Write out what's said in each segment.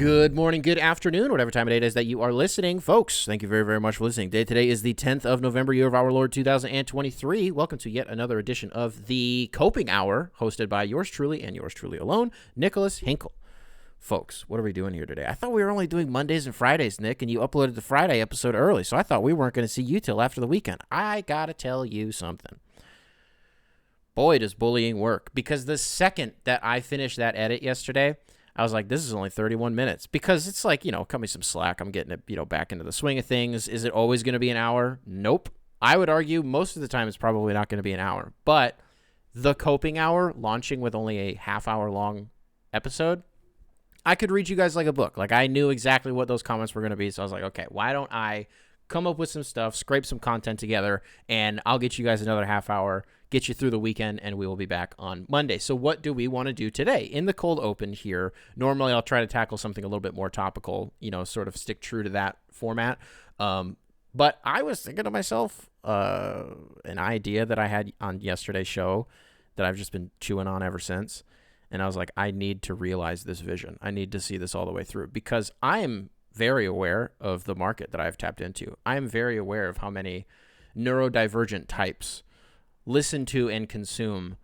Good morning, good afternoon, whatever time of day it is that you are listening. Folks, thank you very, very much for listening. Today is the 10th of November, year of our Lord 2023. Welcome to yet another edition of the Coping Hour, hosted by yours truly and yours truly alone, Nicholas Hinkle. Folks, what are we doing here today? I thought we were only doing Mondays and Fridays, Nick, and you uploaded the Friday episode early, so I thought we weren't going to see you till after the weekend. I gotta tell you something. Boy, does bullying work, because the second that I finished that edit yesterday, I was like, this is only 31 minutes, because it's like, cut me some slack. I'm getting it, back into the swing of things. Is it always going to be an hour? Nope. I would argue most of the time it's probably not going to be an hour, but the Coping Hour launching with only a half-hour long episode, I could read you guys like a book. Like, I knew exactly what those comments were going to be, so I was like, okay, why don't I come up with some stuff, scrape some content together, and I'll get you guys another half hour, get you through the weekend, and we will be back on Monday. So what do we want to do today? In the cold open here, normally I'll try to tackle something a little bit more topical, sort of stick true to that format. But I was thinking to myself, an idea that I had on yesterday's show that I've just been chewing on ever since. And I was like, I need to realize this vision. I need to see this all the way through, because I am very aware of the market that I've tapped into. I am very aware of how many neurodivergent types listen to and consume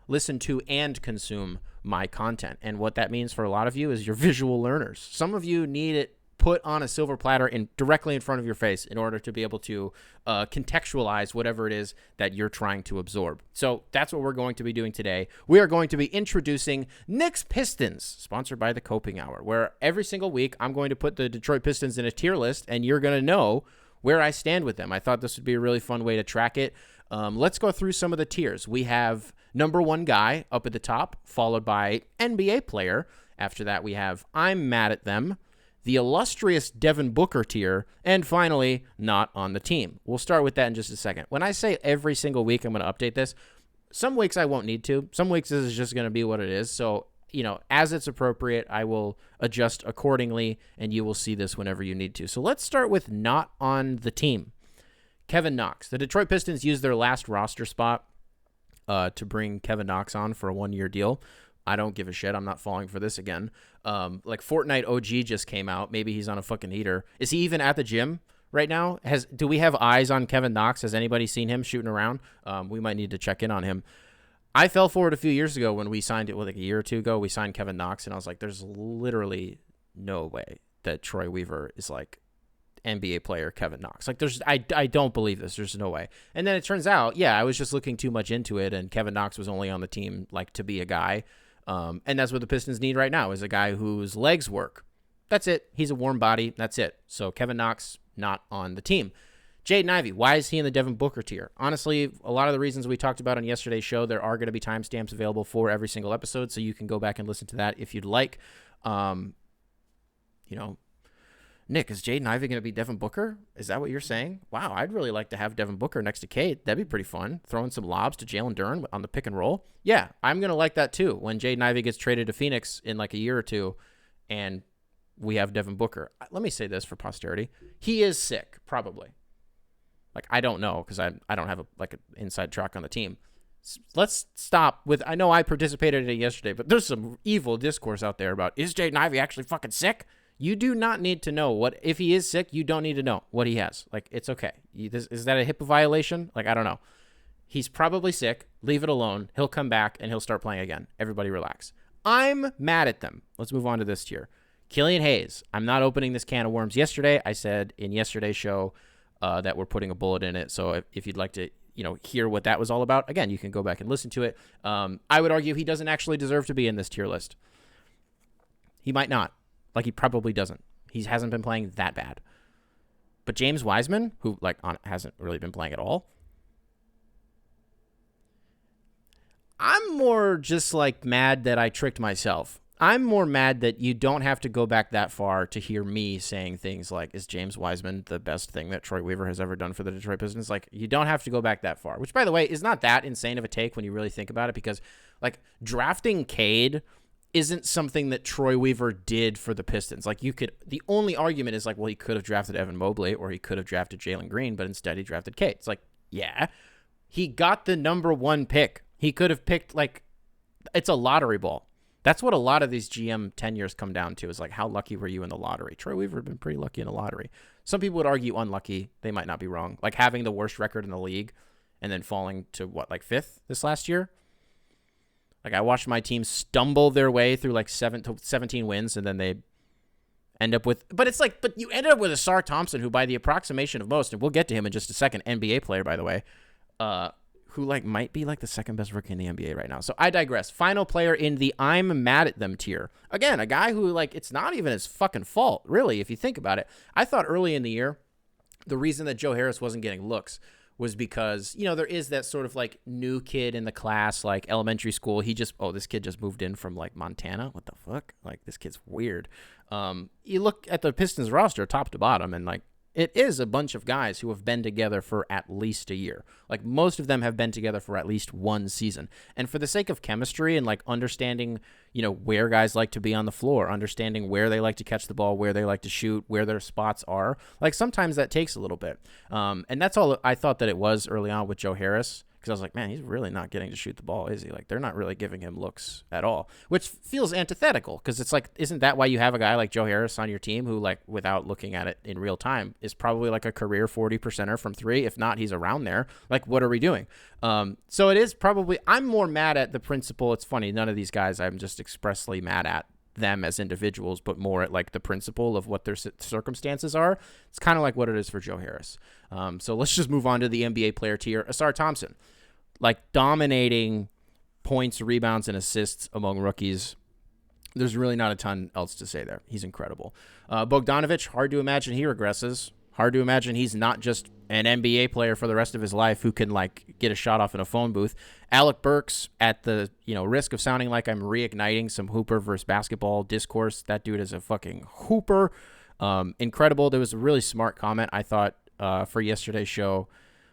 my content. And what that means for a lot of you is you're visual learners. Some of you need it put on a silver platter directly in front of your face in order to be able to contextualize whatever it is that you're trying to absorb. So that's what we're going to be doing today. We are going to be introducing Nick's Pistons, sponsored by the Coping Hour, where every single week I'm going to put the Detroit Pistons in a tier list, and you're going to know where I stand with them. I thought this would be a really fun way to track it. Let's go through some of the tiers. We have number one guy up at the top, followed by NBA player. After that, we have I'm mad at them, the illustrious Devin Booker tier, and finally, not on the team. We'll start with that in just a second. When I say every single week I'm going to update this, some weeks I won't need to. Some weeks this is just going to be what it is. So, as it's appropriate, I will adjust accordingly, and you will see this whenever you need to. So let's start with not on the team. Kevin Knox. The Detroit Pistons used their last roster spot to bring Kevin Knox on for a one-year deal. I don't give a shit. I'm not falling for this again. Like Fortnite OG just came out. Maybe he's on a fucking heater. Is he even at the gym right now? Do we have eyes on Kevin Knox? Has anybody seen him shooting around? We might need to check in on him. I fell for it a few years ago when we signed it, like a year or two ago. We signed Kevin Knox, and I was like, there's literally no way that Troy Weaver is like NBA player Kevin Knox. Like, I don't believe this. There's no way. And then it turns out, I was just looking too much into it, and Kevin Knox was only on the team like to be a guy. And that's what the Pistons need right now, is a guy whose legs work. That's it. He's a warm body. That's it. So Kevin Knox, not on the team. Jaden Ivey, why is he in the Devin Booker tier? Honestly, a lot of the reasons we talked about on yesterday's show, there are going to be timestamps available for every single episode, so you can go back and listen to that if you'd like. Nick, is Jaden Ivey going to be Devin Booker? Is that what you're saying? Wow, I'd really like to have Devin Booker next to Cade. That'd be pretty fun. Throwing some lobs to Jalen Duren on the pick and roll. Yeah, I'm going to like that too when Jaden Ivey gets traded to Phoenix in like a year or two and we have Devin Booker. Let me say this for posterity. He is sick, probably. Like, I don't know, because I don't have an inside track on the team. Let's stop with, I know I participated in it yesterday, but there's some evil discourse out there about, is Jaden Ivey actually fucking sick? You do not need to know what, if he is sick, you don't need to know what he has. Like, it's okay. Is that a HIPAA violation? Like, I don't know. He's probably sick. Leave it alone. He'll come back and he'll start playing again. Everybody relax. I'm mad at them. Let's move on to this tier. Killian Hayes. I'm not opening this can of worms. Yesterday, I said in yesterday's show that we're putting a bullet in it. So if you'd like to, hear what that was all about, again, you can go back and listen to it. I would argue he doesn't actually deserve to be in this tier list. He might not. Like, he probably doesn't. He hasn't been playing that bad. But James Wiseman, who hasn't really been playing at all, I'm more just mad that I tricked myself. I'm more mad that you don't have to go back that far to hear me saying things like, is James Wiseman the best thing that Troy Weaver has ever done for the Detroit Pistons? Like, you don't have to go back that far, which, by the way, is not that insane of a take when you really think about it, because drafting Cade isn't something that Troy Weaver did for the Pistons. The only argument is he could have drafted Evan Mobley or he could have drafted Jalen Green, but instead he drafted Cade. It's he got the number one pick. He could have picked, it's a lottery ball. That's what a lot of these GM tenures come down to, is like, how lucky were you in the lottery? Troy Weaver had been pretty lucky in the lottery. Some people would argue unlucky. They might not be wrong. Like having the worst record in the league and then falling to what, like 5th this last year? Like I watched my team stumble their way through like 17 wins, and then they end up with, but it's like, but you ended up with Asar Thompson, who by the approximation of most, and we'll get to him in just a second, NBA player, by the way, who like might be like the second best rookie in the NBA right now. So I digress. Final player in the I'm mad at them tier. Again, a guy who like, it's not even his fucking fault, really, if you think about it. I thought early in the year, the reason that Joe Harris wasn't getting looks was because, you know, there is that sort of like new kid in the class, like elementary school. This kid just moved in from like Montana. What the fuck? Like this kid's weird. You look at the Pistons roster top to bottom, and like, it is a bunch of guys who have been together for at least a year. Like most of them have been together for at least one season. And for the sake of chemistry and like understanding, you know, where guys like to be on the floor, understanding where they like to catch the ball, where they like to shoot, where their spots are, like sometimes that takes a little bit. And that's all I thought that it was early on with Joe Harris. Because I was like, man, he's really not getting to shoot the ball, is he? Like, they're not really giving him looks at all, which feels antithetical. Because it's like, isn't that why you have a guy like Joe Harris on your team who, like, without looking at it in real time, is probably like a career 40%er from 3? If not, he's around there. Like, what are we doing? So it is probably, I'm more mad at the principle. It's funny, none of these guys I'm just expressly mad at them as individuals, but more at like the principle of what their circumstances are. It's kind of like what it is for Joe Harris. So let's just move on to the NBA player tier. Asar Thompson, like dominating points, rebounds, and assists among rookies. There's really not a ton else to say there. He's incredible. Bogdanovic, hard to imagine he regresses. Hard to imagine he's not just an NBA player for the rest of his life who can like get a shot off in a phone booth. Alec Burks, at the risk of sounding like I'm reigniting some hooper versus basketball discourse, that dude is a fucking hooper. Incredible. There was a really smart comment I thought for yesterday's show.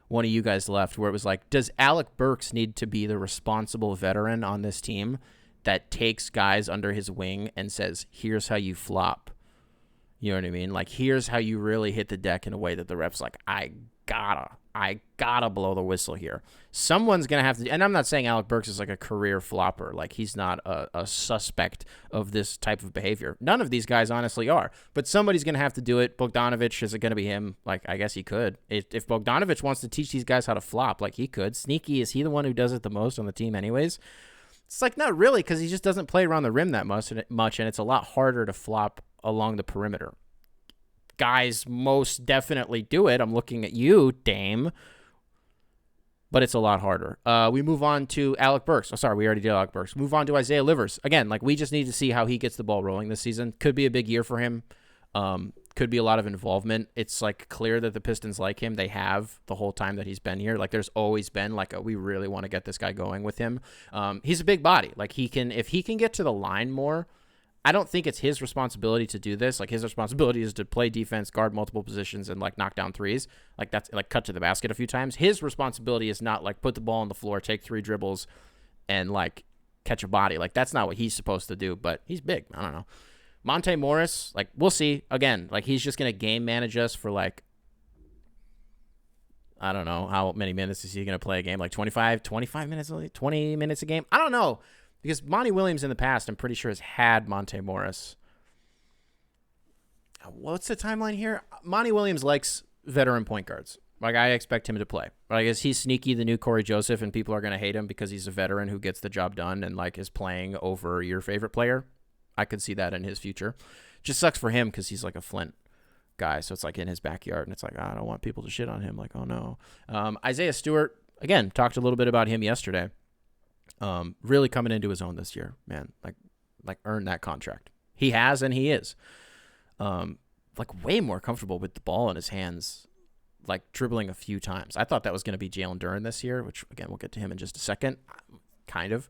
One of you guys left where it was like, does Alec Burks need to be the responsible veteran on this team that takes guys under his wing and says, here's how you flop? You know what I mean? Like, here's how you really hit the deck in a way that the ref's like, I gotta blow the whistle here. Someone's going to have to, and I'm not saying Alec Burks is like a career flopper. Like, he's not a suspect of this type of behavior. None of these guys honestly are, but somebody's going to have to do it. Bogdanovic, is it going to be him? Like, I guess he could. If Bogdanovic wants to teach these guys how to flop, like he could. Sneaky, is he the one who does it the most on the team anyways? It's like, not really, because he just doesn't play around the rim that much, and it's a lot harder to flop along the perimeter. Guys most definitely do it. I'm looking at you, Dame. But it's a lot harder. We move on to Alec Burks. Oh, sorry, we already did Alec Burks. Move on to Isaiah Livers. Again, like, we just need to see how he gets the ball rolling this season. Could be a big year for him. Could be a lot of involvement. It's like clear that the Pistons like him. They have the whole time that he's been here. Like, there's always been like we really want to get this guy going with him. He's a big body. Like, if he can get to the line more, I don't think it's his responsibility to do this. Like, his responsibility is to play defense, guard multiple positions, and like knock down threes. Like, that's like cut to the basket a few times. His responsibility is not like put the ball on the floor, take 3 dribbles, and like catch a body. Like, that's not what he's supposed to do, but he's big. I don't know. Monte Morris, like, we'll see. Again, like, he's just going to game manage us for like, I don't know how many minutes is he going to play a game? Like 25 minutes, 20 minutes a game? I don't know. Because Monty Williams in the past, I'm pretty sure, has had Monte Morris. What's the timeline here? Monty Williams likes veteran point guards. Like, I expect him to play. But I guess he's sneaky, the new Corey Joseph, and people are going to hate him because he's a veteran who gets the job done and like is playing over your favorite player. I could see that in his future. Just sucks for him because he's like a Flint guy. So it's like in his backyard, and it's like, I don't want people to shit on him. Like, oh no. Isaiah Stewart, again, talked a little bit about him yesterday. Really coming into his own this year, man. Like earned that contract. He has, and he is. Like way more comfortable with the ball in his hands, like dribbling a few times. I thought that was going to be Jalen Duren this year, which again we'll get to him in just a second, kind of.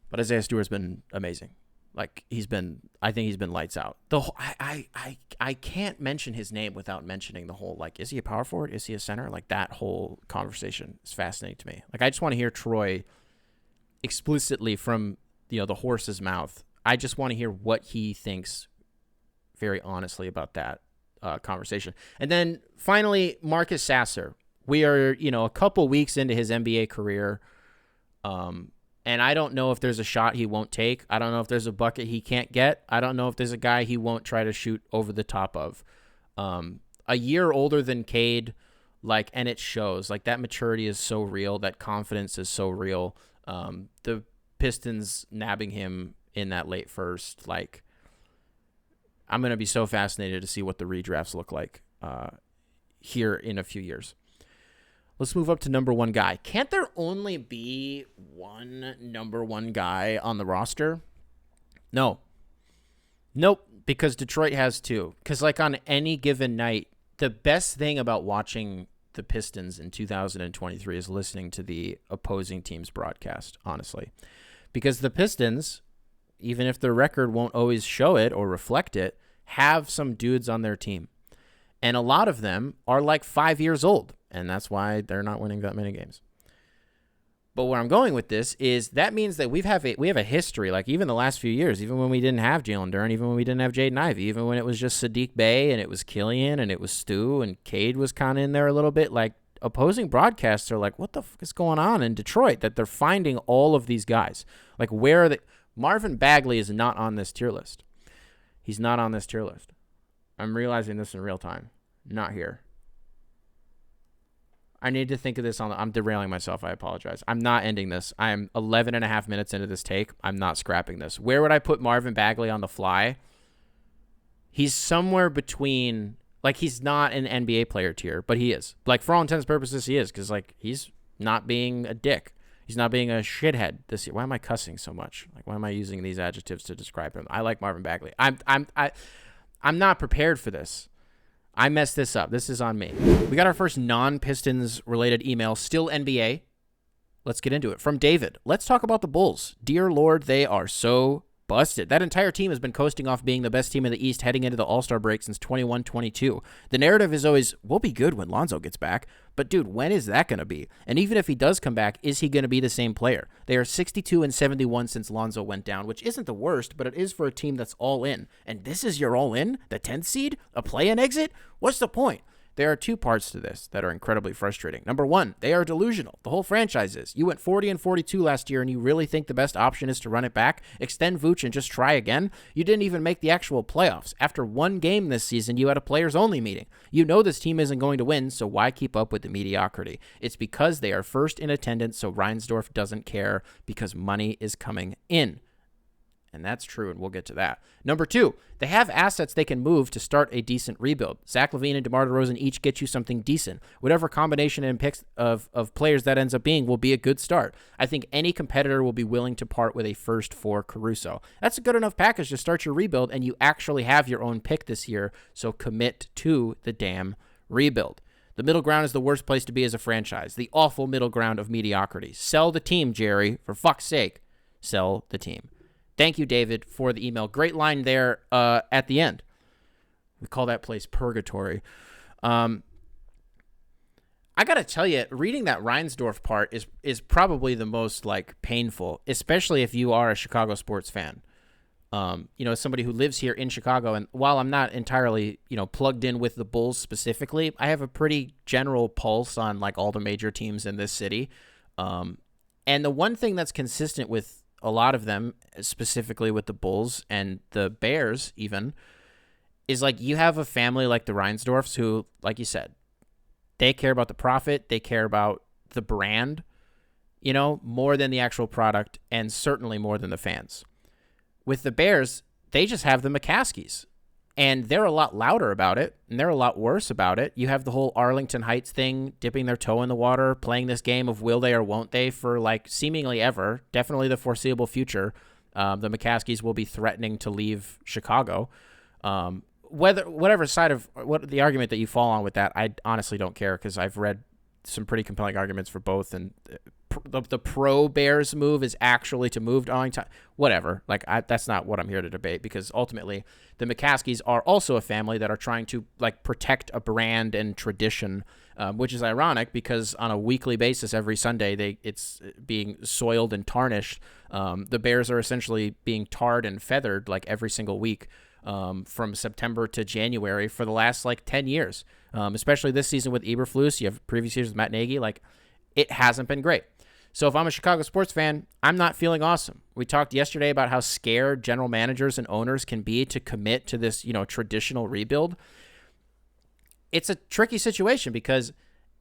But Isaiah Stewart's been amazing. Like, I think he's been lights out. I can't mention his name without mentioning the whole, like, is he a power forward? Is he a center? Like, that whole conversation is fascinating to me. Like, I just want to hear Troy explicitly from, the horse's mouth. I just want to hear what he thinks very honestly about that conversation. And then finally, Marcus Sasser. We are, a couple weeks into his NBA career. And I don't know if there's a shot he won't take. I don't know if there's a bucket he can't get. I don't know if there's a guy he won't try to shoot over the top of. A year older than Cade, and it shows. Like, that maturity is so real. That confidence is so real. The Pistons nabbing him in that late first, I'm going to be so fascinated to see what the redrafts look like here in a few years. Let's move up to number one guy. Can't there only be one number one guy on the roster? No. Nope, because Detroit has two. Because, on any given night, the best thing about watching the Pistons in 2023 is listening to the opposing team's broadcast, honestly. Because the Pistons, even if their record won't always show it or reflect it, have some dudes on their team. And a lot of them are 5 years old, and that's why they're not winning that many games. But where I'm going with this is that means that we have a history, even the last few years, even when we didn't have Jalen Duren, even when we didn't have Jaden Ivey, even when it was just Sadiq Bey and it was Killian and it was Stu and Cade was kind of in there a little bit, opposing broadcasts are what the fuck is going on in Detroit that they're finding all of these guys? Where are they? Marvin Bagley is not on this tier list. He's not on this tier list. I'm realizing this in real time. Not here. I need to think of this I'm derailing myself. I apologize. I'm not ending this. I'm 11 and a half minutes into this take. I'm not scrapping this. Where would I put Marvin Bagley on the fly? He's somewhere between, he's not an NBA player tier, but he is. For all intents and purposes, he is, because, he's not being a dick. He's not being a shithead this year. Why am I cussing so much? Why am I using these adjectives to describe him? I like Marvin Bagley. I'm not prepared for this. I messed this up. This is on me. We got our first non-Pistons related email, still NBA. Let's get into it. From David. Let's talk about the Bulls. Dear Lord, they are so busted. That entire team has been coasting off being the best team in the East heading into the All-Star break since 21-22. The narrative is always, we'll be good when Lonzo gets back. But dude, when is that going to be? And even if he does come back, is he going to be the same player? They are 62-71 since Lonzo went down, which isn't the worst, but it is for a team that's all in. And this is your all in? The 10th seed? A play-in exit? What's the point? There are two parts to this that are incredibly frustrating. Number one, they are delusional. The whole franchise is. You went 40-42 last year, and you really think the best option is to run it back, extend Vooch, and just try again? You didn't even make the actual playoffs. After one game this season, you had a players-only meeting. You know this team isn't going to win, so why keep up with the mediocrity? It's because they are first in attendance, so Reinsdorf doesn't care, because money is coming in. And that's true, and we'll get to that. Number two, they have assets they can move to start a decent rebuild. Zach LaVine and DeMar DeRozan each get you something decent. Whatever combination and picks of players that ends up being will be a good start. I think any competitor will be willing to part with a first for Caruso. That's a good enough package to start your rebuild, and you actually have your own pick this year, so commit to the damn rebuild. The middle ground is the worst place to be as a franchise. The awful middle ground of mediocrity. Sell the team, Jerry. For fuck's sake, sell the team. Thank you, David, for the email. Great line there at the end. We call that place purgatory. I got to tell you, reading that Reinsdorf part is probably the most painful, especially if you are a Chicago sports fan. As somebody who lives here in Chicago, and while I'm not entirely, plugged in with the Bulls specifically, I have a pretty general pulse on all the major teams in this city. And the one thing that's consistent with a lot of them, specifically with the Bulls and the Bears even, is you have a family like the Reinsdorfs who, like you said, they care about the profit, they care about the brand, more than the actual product, and certainly more than the fans. With the Bears, they just have the McCaskies, and they're a lot louder about it, and they're a lot worse about it. You have the whole Arlington Heights thing, dipping their toe in the water, playing this game of will they or won't they for seemingly ever, definitely the foreseeable future. The McCaskies will be threatening to leave Chicago. Whatever side of what the argument that you fall on with that, I honestly don't care, because I've read some pretty compelling arguments for both, and the pro Bears move is actually to move to Arlington. Whatever. That's not what I'm here to debate, because ultimately the McCaskies are also a family that are trying to protect a brand and tradition, which is ironic because on a weekly basis every Sunday it's being soiled and tarnished. The Bears are essentially being tarred and feathered every single week from September to January for the last 10 years, especially this season with Eberflus. You have previous years with Matt Nagy. It hasn't been great. So if I'm a Chicago sports fan, I'm not feeling awesome. We talked yesterday about how scared general managers and owners can be to commit to this, traditional rebuild. It's a tricky situation because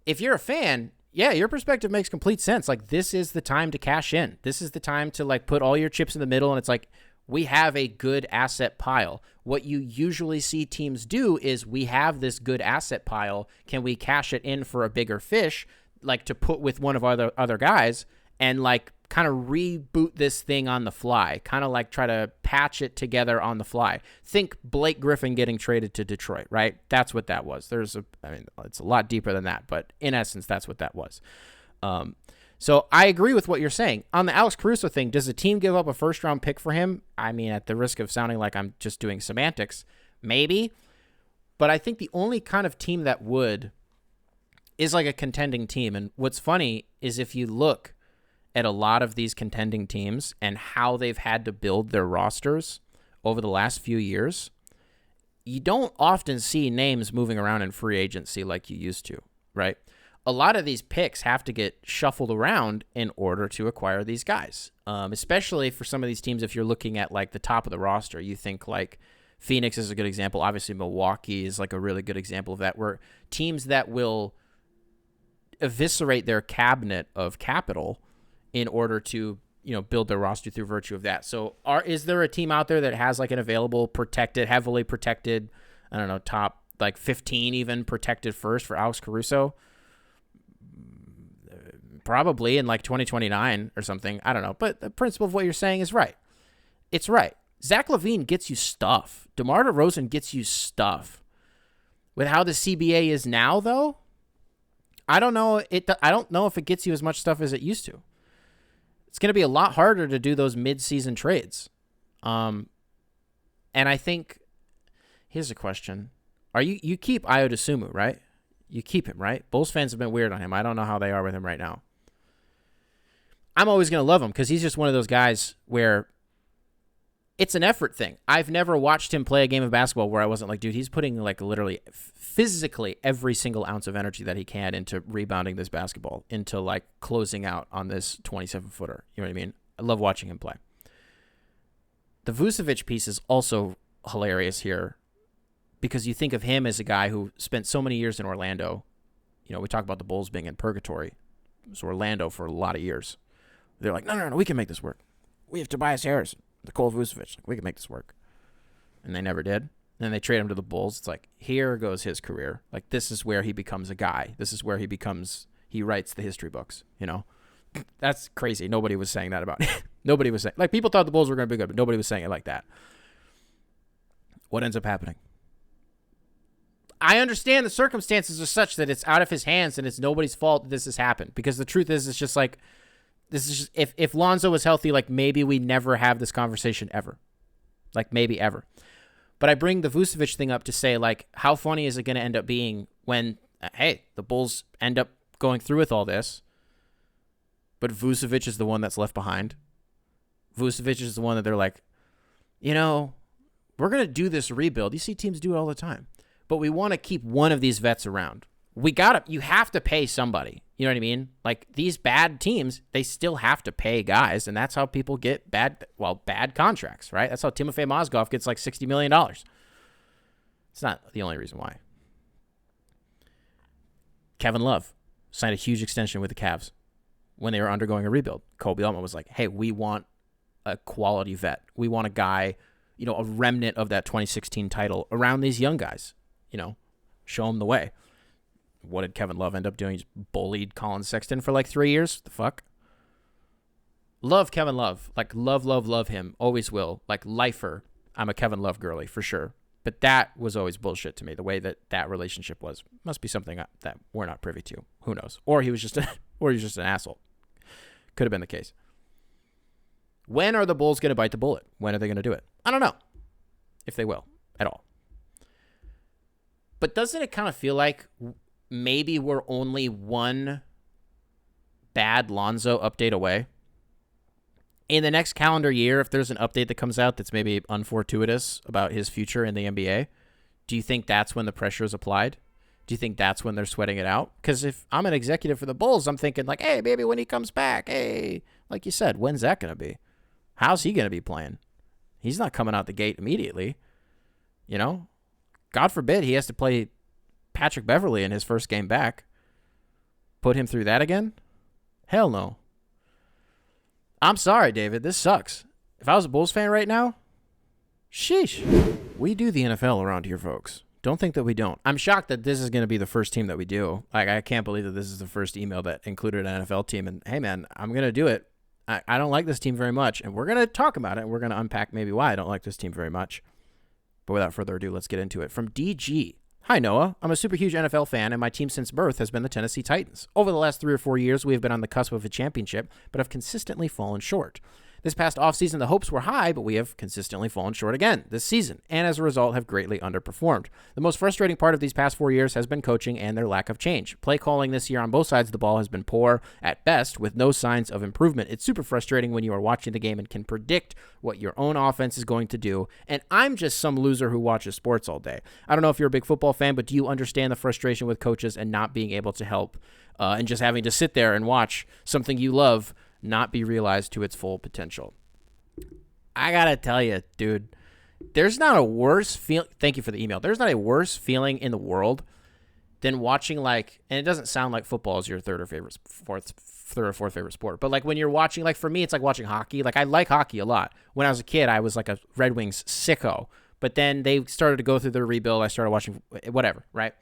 if you're a fan, yeah, your perspective makes complete sense. Like, this is the time to cash in. This is the time to, like, put all your chips in the middle, and it's like, we have a good asset pile. What you usually see teams do is, we have this good asset pile. Can we cash it in for a bigger fish, like to put with one of our other guys, and like kind of reboot this thing on the fly, kind of like try to patch it together on the fly. Think Blake Griffin getting traded to Detroit, right? That's what that was. It's a lot deeper than that, but in essence, that's what that was. So I agree with what you're saying. On the Alex Caruso thing, does a team give up a first-round pick for him? I mean, at the risk of sounding like I'm just doing semantics, maybe. But I think the only kind of team that would is like a contending team. And what's funny is if you look at a lot of these contending teams and how they've had to build their rosters over the last few years, you don't often see names moving around in free agency like you used to, right? A lot of these picks have to get shuffled around in order to acquire these guys, especially for some of these teams. If you're looking at like the top of the roster, you think like Phoenix is a good example. Obviously, Milwaukee is like a really good example of that, where teams that will eviscerate their cabinet of capital in order to, build their roster through virtue of that. So is there a team out there that has like an available heavily protected, I don't know, top like 15 even protected first for Alex Caruso? Probably in like 2029 or something. I don't know. But the principle of what you're saying is right. It's right. Zach LaVine gets you stuff. DeMar DeRozan gets you stuff. With how the CBA is now, though, I don't know if it gets you as much stuff as it used to. It's going to be a lot harder to do those mid-season trades. And I think, here's a question. You keep Ayo Dosunmu, right? You keep him, right? Bulls fans have been weird on him. I don't know how they are with him right now. I'm always going to love him because he's just one of those guys where it's an effort thing. I've never watched him play a game of basketball where I wasn't like, dude, he's putting like literally physically every single ounce of energy that he can into rebounding this basketball, into like closing out on this 27-footer. You know what I mean? I love watching him play. The Vucevic piece is also hilarious here because you think of him as a guy who spent so many years in Orlando. We talk about the Bulls being in purgatory. It was Orlando for a lot of years. They're like, no, we can make this work. We have Tobias Harris, Nikola Vucevic. We can make this work. And they never did. And then they trade him to the Bulls. It's like, here goes his career. Like, this is where he becomes a guy. This is where he writes the history books, That's crazy. Nobody was saying that about it. Nobody was saying, like, people thought the Bulls were going to be good, but nobody was saying it like that. What ends up happening? I understand the circumstances are such that it's out of his hands and it's nobody's fault that this has happened. Because the truth is, it's just like, this is just, if Lonzo was healthy, like maybe we never have this conversation ever. Like maybe ever. But I bring the Vucevic thing up to say, like, how funny is it going to end up being when, hey, the Bulls end up going through with all this, but Vucevic is the one that's left behind. Vucevic is the one that they're like, we're going to do this rebuild. You see teams do it all the time. But we want to keep one of these vets around. You have to pay somebody. You know what I mean? Like these bad teams, they still have to pay guys, and that's how people get bad contracts, right? That's how Timofey Mozgov gets like $60 million. It's not the only reason why. Kevin Love signed a huge extension with the Cavs when they were undergoing a rebuild. Kobe Altman was like, hey, we want a quality vet. We want a guy, a remnant of that 2016 title around these young guys, show them the way. What did Kevin Love end up doing? He just bullied Colin Sexton for like 3 years. The fuck? Love Kevin Love. Like, love him. Always will. Like, lifer. I'm a Kevin Love girly for sure. But that was always bullshit to me, the way that relationship was. Must be something that we're not privy to. Who knows? Or he was just an asshole. Could have been the case. When are the Bulls going to bite the bullet? When are they going to do it? I don't know if they will at all. But doesn't it kind of feel like maybe we're only one bad Lonzo update away? In the next calendar year, if there's an update that comes out that's maybe unfortuitous about his future in the NBA, do you think that's when the pressure is applied? Do you think that's when they're sweating it out? Because if I'm an executive for the Bulls, I'm thinking like, hey, maybe when he comes back, hey, like you said, when's that going to be? How's he going to be playing? He's not coming out the gate immediately. You know, God forbid he has to play Patrick Beverley in his first game back. Put him through that again? Hell no. I'm sorry, David. This sucks. If I was a Bulls fan right now, sheesh. We do the NFL around here, folks. Don't think that we don't. I'm shocked that this is going to be the first team that we do. Like, I can't believe that this is the first email that included an NFL team. And, hey, man, I'm going to do it. I don't like this team very much. And we're going to talk about it. And we're going to unpack maybe why I don't like this team very much. But without further ado, let's get into it. From DG. Hi, Noah. I'm a super huge NFL fan, and my team since birth has been the Tennessee Titans. Over the last 3 or 4 years, we have been on the cusp of a championship, but have consistently fallen short. This past offseason, the hopes were high, but we have consistently fallen short again this season, and as a result have greatly underperformed. The most frustrating part of these past 4 years has been coaching and their lack of change. Play calling this year on both sides of the ball has been poor at best, with no signs of improvement. It's super frustrating when you are watching the game and can predict what your own offense is going to do, and I'm just some loser who watches sports all day. I don't know if you're a big football fan, but do you understand the frustration with coaches and not being able to help and just having to sit there and watch something you love not be realized to its full potential? I gotta tell you, dude, there's not a worse feel. Thank you for the email. There's not a worse feeling in the world than watching, like, and it doesn't sound like football is your third or fourth favorite sport, but like when you're watching, like for me, it's like watching hockey. Like I like hockey a lot. When I was a kid, I was like a Red Wings sicko, but then they started to go through their rebuild. I started watching whatever, right?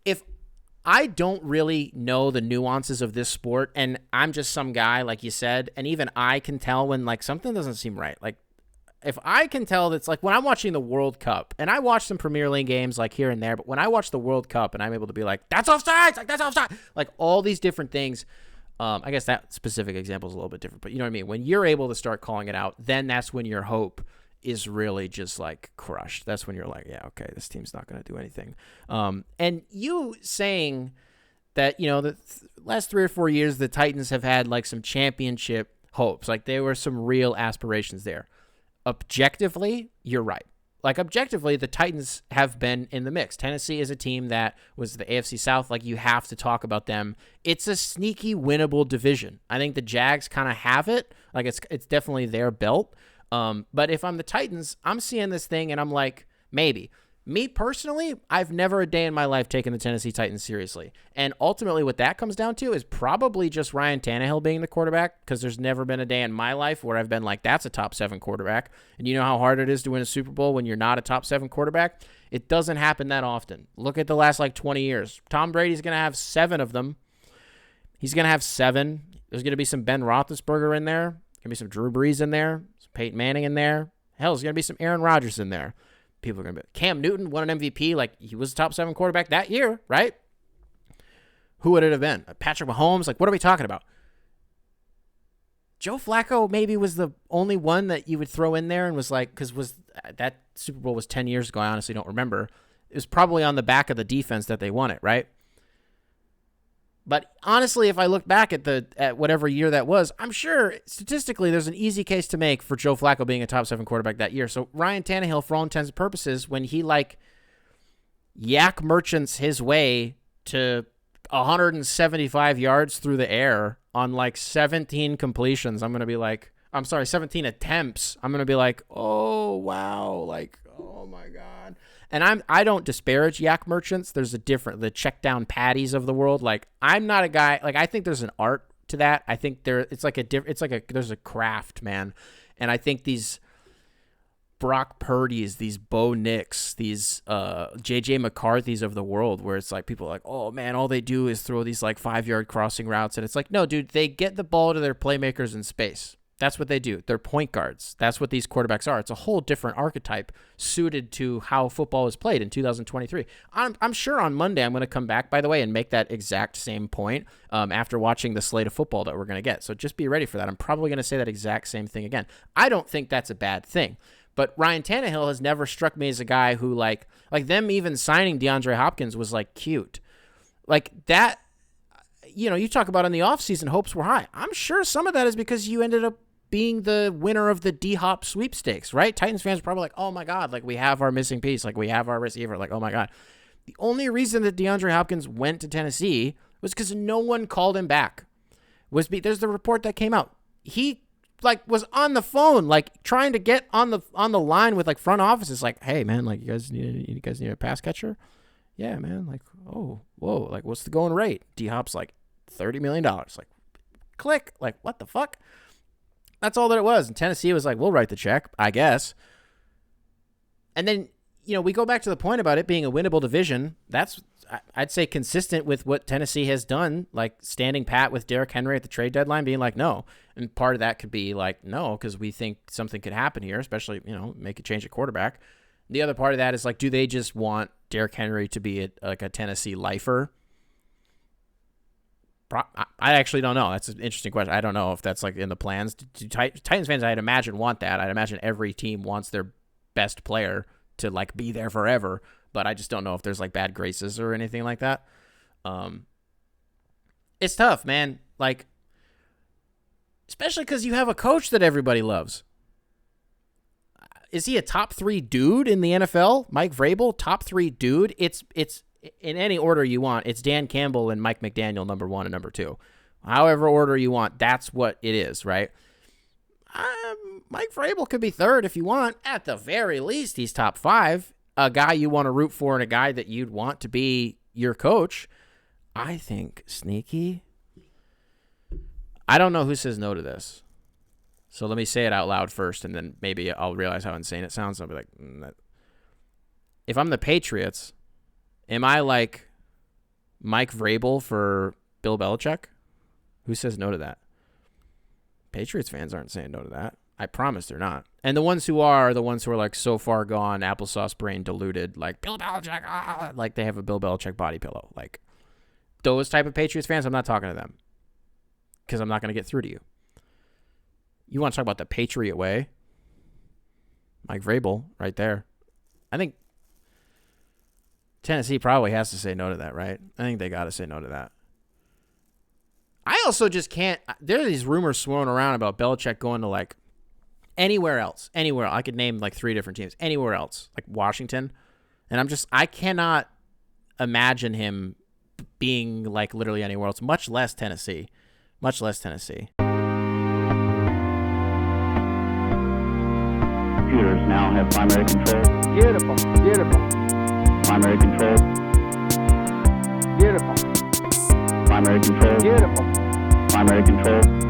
If I don't really know the nuances of this sport, and I'm just some guy, like you said, and even I can tell when like something doesn't seem right. Like if I can tell that's like when I'm watching the World Cup, and I watch some Premier League games like here and there, but when I watch the World Cup and I'm able to be like, that's offside, like that's offside, like all these different things. I guess that specific example is a little bit different, but you know what I mean? When you're able to start calling it out, then that's when your hope is really just like crushed. That's when you're like, yeah, okay, this team's not going to do anything. And you saying that, you know, the last 3 or 4 years, the Titans have had like some championship hopes. Like there were some real aspirations there. Objectively, you're right. Like objectively, the Titans have been in the mix. Tennessee is a team that was the AFC South. Like you have to talk about them. It's a sneaky winnable division. I think the Jags kind of have it. Like it's definitely their belt. But if I'm the Titans, I'm seeing this thing and I'm like, maybe. Me personally, I've never a day in my life taken the Tennessee Titans seriously. And ultimately what that comes down to is probably just Ryan Tannehill being the quarterback, because there's never been a day in my life where I've been like, that's a top 7 quarterback. And you know how hard it is to win a Super Bowl when you're not a top 7 quarterback? It doesn't happen that often. Look at the last like 20 years. Tom Brady's going to have 7 of them. He's going to have 7. There's going to be some Ben Roethlisberger in there. There's going to be some Drew Brees in there. Peyton Manning in there. Hell, there's going to be some Aaron Rodgers in there. People are going to be... Cam Newton won an MVP. Like, he was a top 7 quarterback that year, right? Who would it have been? Patrick Mahomes? Like, what are we talking about? Joe Flacco maybe was the only one that you would throw in there and was like... Because that Super Bowl was 10 years ago. I honestly don't remember. It was probably on the back of the defense that they won it, right? But honestly, if I look back at whatever year that was, I'm sure statistically there's an easy case to make for Joe Flacco being a top 7 quarterback that year. So Ryan Tannehill, for all intents and purposes, when he like yak merchants his way to 175 yards through the air on like 17 completions, 17 attempts, I'm going to be like, oh, wow, like, oh my God. And I don't disparage yak merchants. There's the check down patties of the world. Like I'm not a guy, like I think there's an art to that. I think there's a craft, man. And I think these Brock Purdy's, these Bo Nix, these JJ McCarthy's of the world, where it's like people are like, oh man, all they do is throw these like 5-yard crossing routes. And it's like, no, dude, they get the ball to their playmakers in space. That's what they do. They're point guards. That's what these quarterbacks are. It's a whole different archetype suited to how football is played in 2023. I'm sure on Monday I'm going to come back, by the way, and make that exact same point after watching the slate of football that we're going to get. So just be ready for that. I'm probably going to say that exact same thing again. I don't think that's a bad thing. But Ryan Tannehill has never struck me as a guy who like them even signing DeAndre Hopkins was like cute. Like that, you know, you talk about in the offseason, hopes were high. I'm sure some of that is because you ended up being the winner of the D-Hop sweepstakes, right? Titans fans are probably like, oh my God, like we have our missing piece, like we have our receiver, like, oh my God. The only reason that DeAndre Hopkins went to Tennessee was because no one called him back. There's the report that came out. He was on the phone, trying to get on the line with front offices, hey man, you guys need a pass catcher? Yeah, man. Oh, whoa, what's the going rate? D-Hop's $30 million. Click. What the fuck? That's all that it was. And Tennessee was we'll write the check, I guess. And then, we go back to the point about it being a winnable division. That's, I'd say, consistent with what Tennessee has done, standing pat with Derrick Henry at the trade deadline, being no. And part of that could be no, because we think something could happen here, especially, make a change at quarterback. The other part of that is do they just want Derrick Henry to be a Tennessee lifer? I actually don't know. That's an interesting question. I don't know if that's in the plans. Titans fans, I'd imagine, want that. I'd imagine every team wants their best player to be there forever, but I just don't know if there's bad graces or anything like that. It's tough, man. Especially because you have a coach that everybody loves. Is he a top 3 dude in the NFL? Mike Vrabel, top 3 dude. It's in any order you want. It's Dan Campbell and Mike McDaniel, number 1 and number 2. However order you want, that's what it is, right? Mike Vrabel could be 3rd if you want. At the very least, he's top 5. A guy you want to root for and a guy that you'd want to be your coach. I think sneaky. I don't know who says no to this. So let me say it out loud first, and then maybe I'll realize how insane it sounds. I'll be if I'm the Patriots, am I Mike Vrabel for Bill Belichick? Who says no to that? Patriots fans aren't saying no to that. I promise they're not. And the ones who are the ones who are so far gone, applesauce brain diluted, Bill Belichick, they have a Bill Belichick body pillow. Those type of Patriots fans, I'm not talking to them because I'm not going to get through to you. You want to talk about the Patriot way? Mike Vrabel right there. I think Tennessee probably has to say no to that, right? I think they got to say no to that. I also just can't. There are these rumors swirling around about Belichick going to anywhere else. Anywhere. I could name 3 different teams. Anywhere else. Washington. And I cannot imagine him being literally anywhere else, much less Tennessee. Much less Tennessee. Computers now have primary control. Beautiful. Primary control. Beautiful. Primary control. Beautiful. Primary control.